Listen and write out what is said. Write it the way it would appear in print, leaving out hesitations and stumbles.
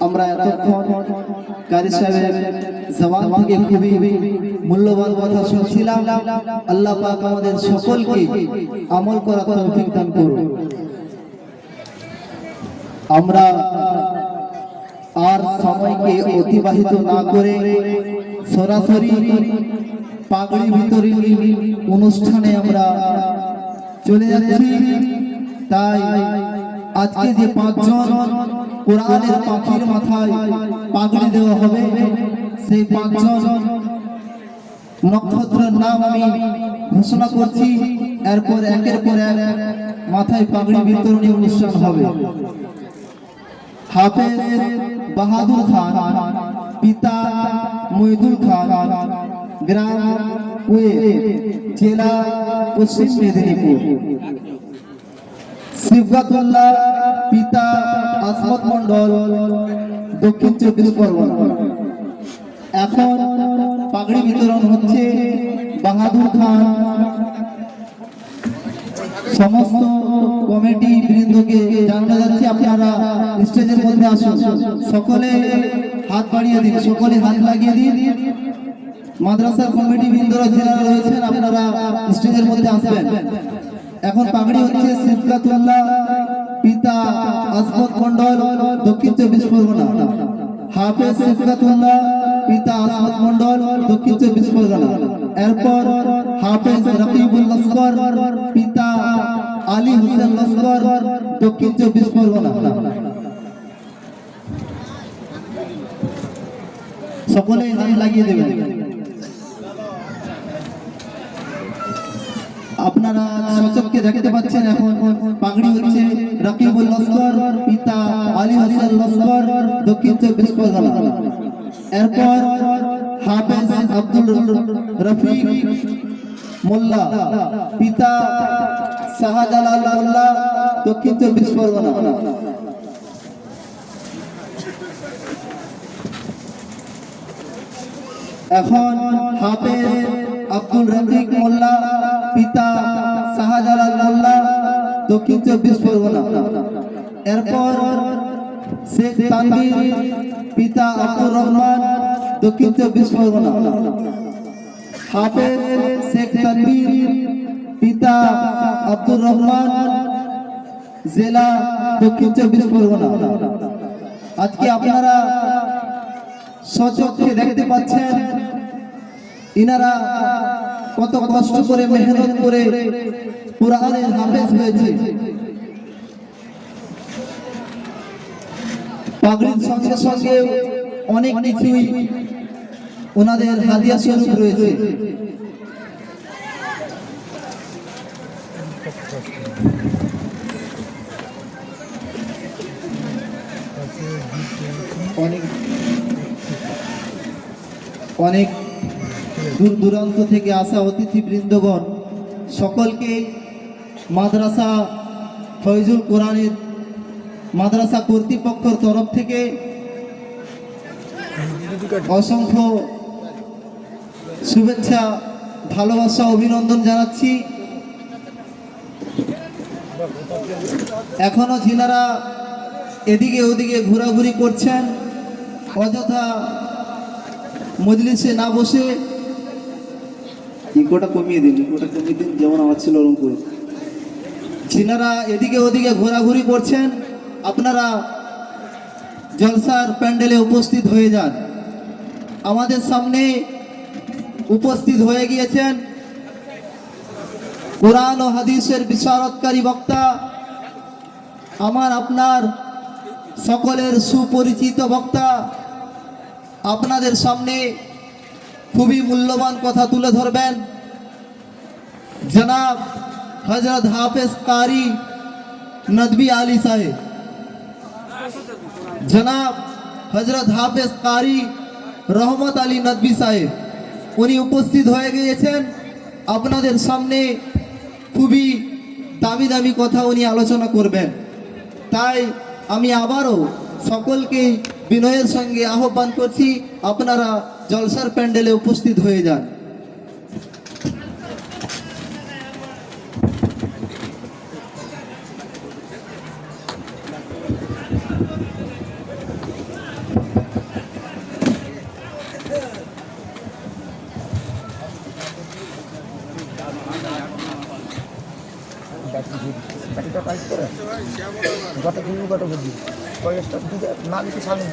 আমরা এতক্ষণ কারি সাহেবের জবান থেকে খুবই মূল্যবান কথা শুনছিলাম। আল্লাহ পাক আমাদের সকলকে আমল করার তৌফিক দান করুন। আমরা আর সময়কে অতিবাহিত না করে সরাসরি পাগড়ি বিতরণ অনুষ্ঠানে আমরা চলে যাচ্ছি। তাই আজকে যে পাঁচজন কোরআনের পাখির মাথায় পাগড়ি দেওয়া হবে, সেই পাঁচজন নক্ষত্রের নাম আমি ঘোষণা করছি। এরপর একের পর এক মাথায় পাগড়ি বিতরণী অনুষ্ঠান হবে। হাফেজ বাহাদুর খান, পিতা মহিদুল খান, গ্রাম কুয়েত, জেলা পশ্চিম মেদিনীপুর। সিফাতুল্লাহ, পিতা আসমত মন্ডল, দক্ষিণ 24 পরগনা। এখন পাগড়ি বিতরণ হচ্ছে। বাহাদুর খান সমস্ত কমিটি বৃন্দকে জানানো যাচ্ছে আপনারা স্টেজের মধ্যে আসুন। সকলে হাত বাড়িয়ে দিন, সকলে হাত লাগিয়ে দিন। মাদ্রাসার কমিটি বৃন্দরা যারা রয়েছেন আপনারা স্টেজের মধ্যে আসবেন। এখন পাগড়ি হচ্ছে সিফাতুল্লাহ, পিতা আসমত মন্ডল, দক্ষিণ 24 পরগনা। হাফেজ সিফাতুল্লাহ, পিতা আসমত মন্ডল, দক্ষিণ 24 পরগনা। এরপর হাফেজ রকিবুল লস্কর, পিতা আলী হোসেন লস্কর, দক্ষিণ 24 পরগনা। সকলে হাত লাগিয়ে দেবেন। আপনারা সচক্ষে দেখতে পাচ্ছেন এখন পাগড়ি হচ্ছে রকিবুল লস্কর, পিতা আলী হোসেন লস্কর, দক্ষিণ 24 পরগনা। এরপর হাফেজ আব্দুল রফিক মোল্লা, পিতা শাহজালাল মোল্লা, দক্ষিণ 24 পরগনা। এখন হাফেজ আব্দুল রফিক মোল্লা, পিতা শাহজালাল মোল্লা, দক্ষিণ 24 পরগনা। এরপর শেখ তানভীর, পিতা আব্দুর রহমান, দক্ষিণ 24 পরগনা। হাফেজ শেখ তানভীর, পিতা আব্দুর রহমান, জেলা দক্ষিণ 24 পরগনা। আজকে আপনারা সচক্ষে দেখতে পাচ্ছেন ইনারা কত কষ্ট করে মেহনত করে কোরআনের হাফেজ হয়েছে। পাগড়ির সঙ্গে সঙ্গে অনেক কিছুই ওনাদের হাদিয়া স্বরূপ রয়েছে। অনেক দূর দূরান্ত থেকে আসা অতিথি বৃন্দগণ সকলকে মাদ্রাসা ফয়জুল কোরআনের মাদ্রাসা কর্তৃপক্ষের তরফ থেকে অসংখ্য শুভেচ্ছা, ভালোবাসা, অভিনন্দন জানাচ্ছি। এখনো যিনারা এদিকে ওদিকে ঘোরাঘুরি করছেন, অযথা মজলিসে না বসে ইকোটা কমিয়ে দিন, যেমন আমার ছিল ওরকম করে। যিনারা এদিকে ওদিকে ঘোরাঘুরি করছেন আপনারা জলসার প্যান্ডেলে উপস্থিত হয়ে যান। আমাদের সামনে উপস্থিত হয়ে গিয়েছেন কোরআন ও হাদিসের বিশারদকারী বক্তা, আমার আপনার সকলের সুপরিচিত বক্তা। আপনাদের সামনে খুবই মূল্যবান কথা তুলে ধরবেন জনাব হযরত হাফেজ কারি নদভী আলী সাহেব। জনাব হযরত হাফেজ কারি রহমত আলী নদভী সাহেব উনি উপস্থিত হয়ে গিয়েছেন আপনাদের সামনে। খুবই দামি দামি কথা উনি আলোচনা করবেন। তাই আমি আবারও সকলকে বিনয়ের সঙ্গে আহ্বান করছি আপনারা জলসার প্যান্ডেলে উপস্থিত হয়ে যান। ব্যাটিটা টাইট করে গত দিন গত বুঝি কয়েকটা না দিতে সামনে